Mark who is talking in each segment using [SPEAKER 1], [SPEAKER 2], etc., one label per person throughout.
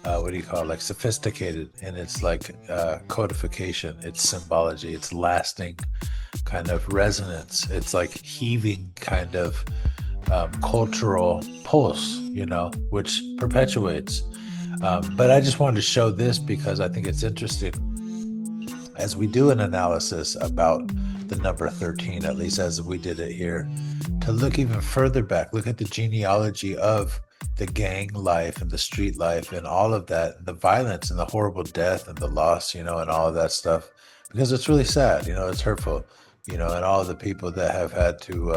[SPEAKER 1] like what do you call it? Like sophisticated, and it's like codification, it's symbology, it's lasting kind of resonance. It's like heaving kind of cultural pulse, which perpetuates. But I just wanted to show this because I think it's interesting as we do an analysis about the number 13, at least as we did it here, to look even further back, look at the genealogy of the gang life and the street life and all of that, the violence and the horrible death and the loss, and all of that stuff, because it's really sad, it's hurtful, and all of the people that have had to,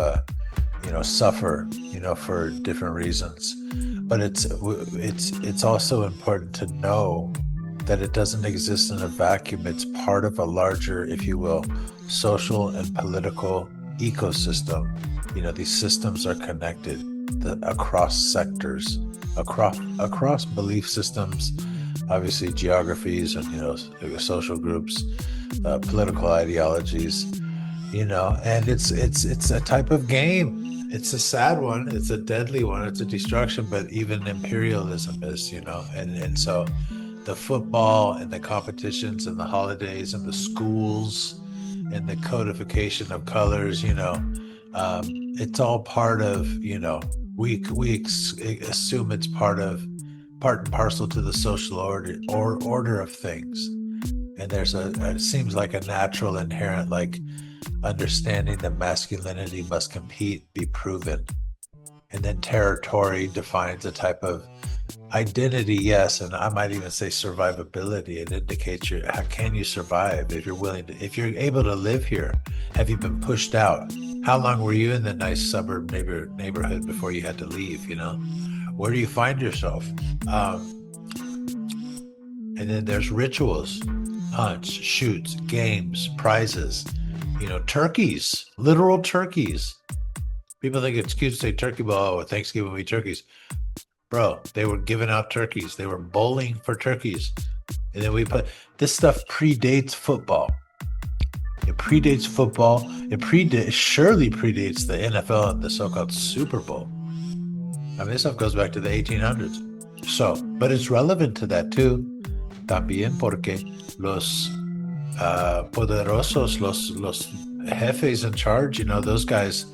[SPEAKER 1] suffer, for different reasons. But it's also important to know that it doesn't exist in a vacuum. It's part of a larger, if you will, social and political ecosystem. These systems are connected across sectors, across belief systems, obviously geographies and social groups, political ideologies, and it's a type of game. It's a sad one, it's a deadly one, it's a destruction, but even imperialism is, and so the football and the competitions and the holidays and the schools and the codification of colors, it's all part of, we assume it's part and parcel to the social order of things. And it seems like a natural inherent like understanding that masculinity must compete, be proven. And then territory defines a type of identity, yes, and I might even say survivability. It indicates how can you survive if you're able to live here. Have you been pushed out? How long were you in the nice suburb neighborhood before you had to leave? Where do you find yourself? And then there's rituals, hunts, shoots, games, prizes, turkeys, literal turkeys. People think it's cute to say turkey, but Thanksgiving we eat turkeys. Bro, they were giving out turkeys. They were bowling for turkeys. And then this stuff predates football. It predates football. It surely predates the NFL and the so-called Super Bowl. I mean, this stuff goes back to the 1800s. So, but it's relevant to that too. También porque los poderosos, los jefes in charge, those guys,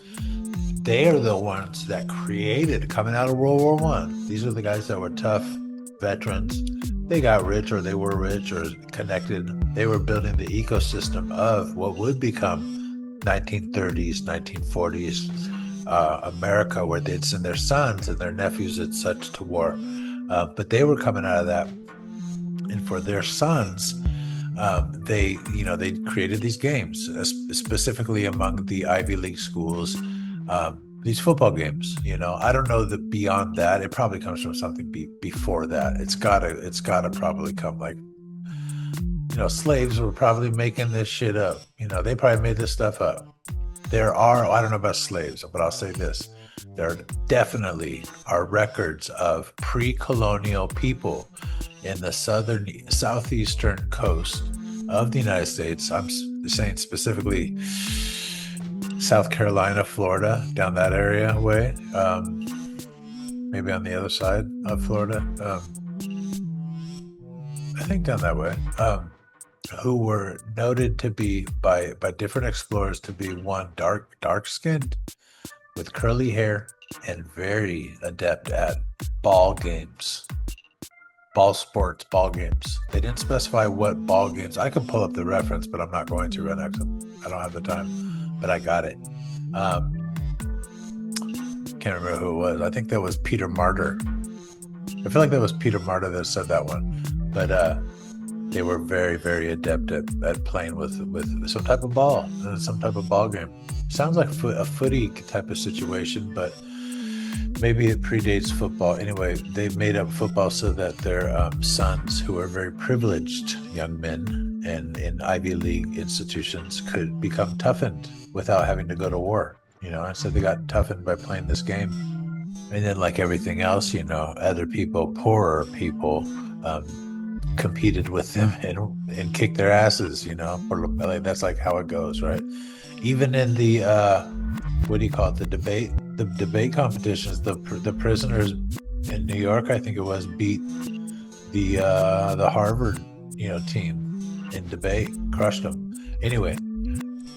[SPEAKER 1] they are the ones that created, coming out of World War One. These are the guys that were tough veterans. They got rich, or they were rich, or connected. They were building the ecosystem of what would become 1930s, 1940s America, where they'd send their sons and their nephews and such to war. But they were coming out of that, and for their sons, they created these games, specifically among the Ivy League schools. These football games, I don't know that beyond that, it probably comes from something before that. It's gotta probably come like, slaves were probably making this shit up. They probably made this stuff up. I don't know about slaves, but I'll say this. There definitely are records of pre-colonial people in the southeastern coast of the United States. I'm saying specifically South Carolina, Florida, down that area way, maybe on the other side of Florida, I think down that way, who were noted to be by different explorers to be one dark skinned with curly hair and very adept at ball games, ball games. They didn't specify what ball games. I could pull up the reference, but I'm not going to right now because I don't have the time. But I got it. Can't remember who it was. I think that was Peter Martyr. I feel like that was Peter Martyr that said that one. But they were very, very adept at playing with some type of ball, some type of ball game. Sounds like a footy type of situation, but maybe it predates football. Anyway, they made up football so that their sons, who are very privileged young men and in Ivy League institutions, could become toughened without having to go to war. I said they got toughened by playing this game. And then, like everything else, other people, poorer people, competed with them and kicked their asses. That's like how it goes, right? Even in the what do you call it? The debate competitions. The prisoners in New York, I think it was, beat the Harvard, team in debate, crushed them. Anyway,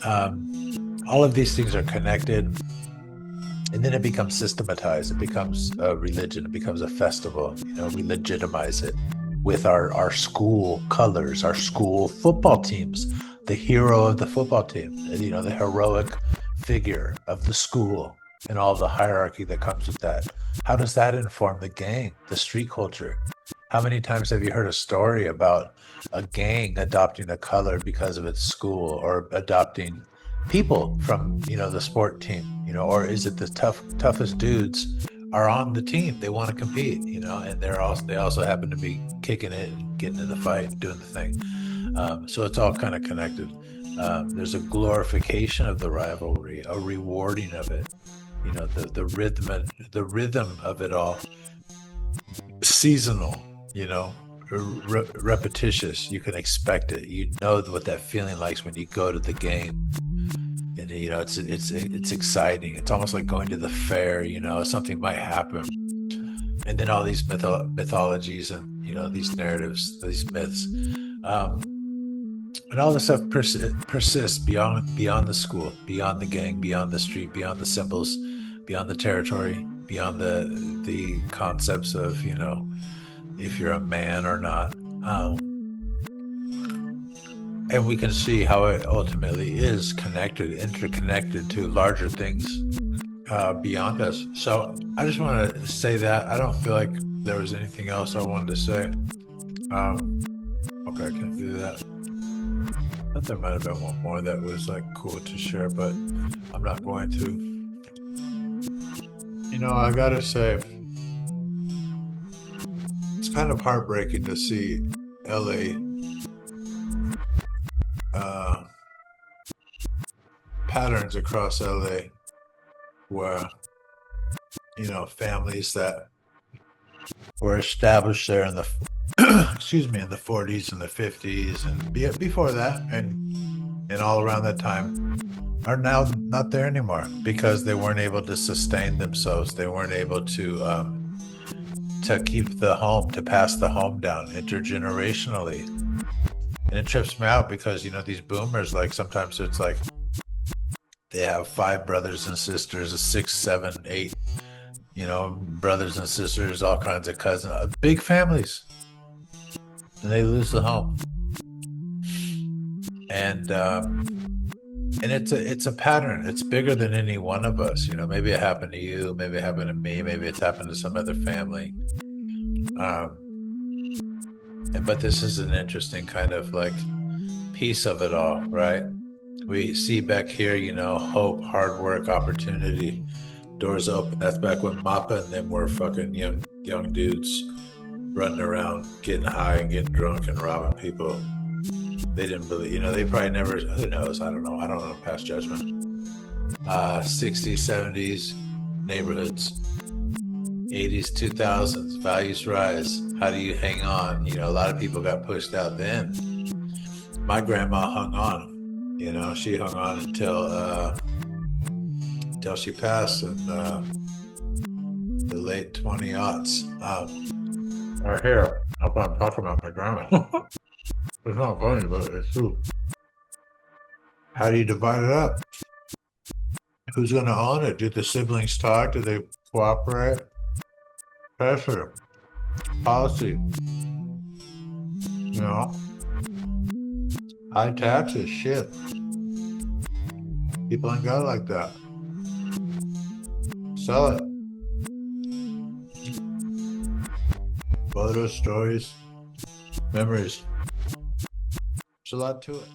[SPEAKER 1] all of these things are connected, and then it becomes systematized. It becomes a religion. It becomes a festival. We legitimize it with our school colors, our school football teams, the hero of the football team, the heroic figure of the school, and all the hierarchy that comes with that. How does that inform the gang, the street culture? How many times have you heard a story about a gang adopting a color because of its school, or adopting people from the sport team, or is it the toughest dudes are on the team, they want to compete, and they also happen to be kicking it and getting in the fight, doing the thing. So it's all kind of connected. There's a glorification of the rivalry, a rewarding of it, the rhythm of it all, seasonal, repetitious. You can expect it. You know what that feeling likes when you go to the game, and it's exciting. It's almost like going to the fair. Something might happen, and then all these mythologies and these narratives, these myths, and all this stuff persists beyond the school, beyond the gang, beyond the street, beyond the symbols, beyond the territory, beyond the concepts of if you're a man or not. And we can see how it ultimately is interconnected to larger things beyond us. So I just want to say that. I don't feel like there was anything else I wanted to say. Okay, I can't do that. I thought there might have been one more that was like cool to share, but I'm not going to. I gotta say, it's kind of heartbreaking to see LA patterns across LA where families that were established there in the in the 40s and the 50s and before that, and all around that time, are now not there anymore because they weren't able to sustain themselves. They weren't able to keep the home, to pass the home down intergenerationally. And it trips me out because these boomers, like, sometimes it's like they have 5 brothers and sisters, 6, 7, 8, brothers and sisters, all kinds of cousins, big families, and they lose the home. And it's a pattern. It's bigger than any one of us. Maybe it happened to you, maybe it happened to me, maybe it's happened to some other family. But this is an interesting kind of like piece of it all, right? We see back here, hope, hard work, opportunity, doors open. That's back when Mappa and them were fucking young dudes running around, getting high and getting drunk and robbing people. They didn't believe, they probably never, who knows? I don't know, pass judgment. 60s, 70s, neighborhoods. 80s, 2000s, values rise. How do you hang on? A lot of people got pushed out then. My grandma hung on. She hung on until she passed in the late 20s. Right here, I'm talking about my grandma. It's not funny, but it's true. How do you divide it up? Who's going to own it? Do the siblings talk? Do they cooperate? Pressure. Policy. High taxes. Shit. People ain't got it like that. Sell it. Photos, stories, memories. There's a lot to it.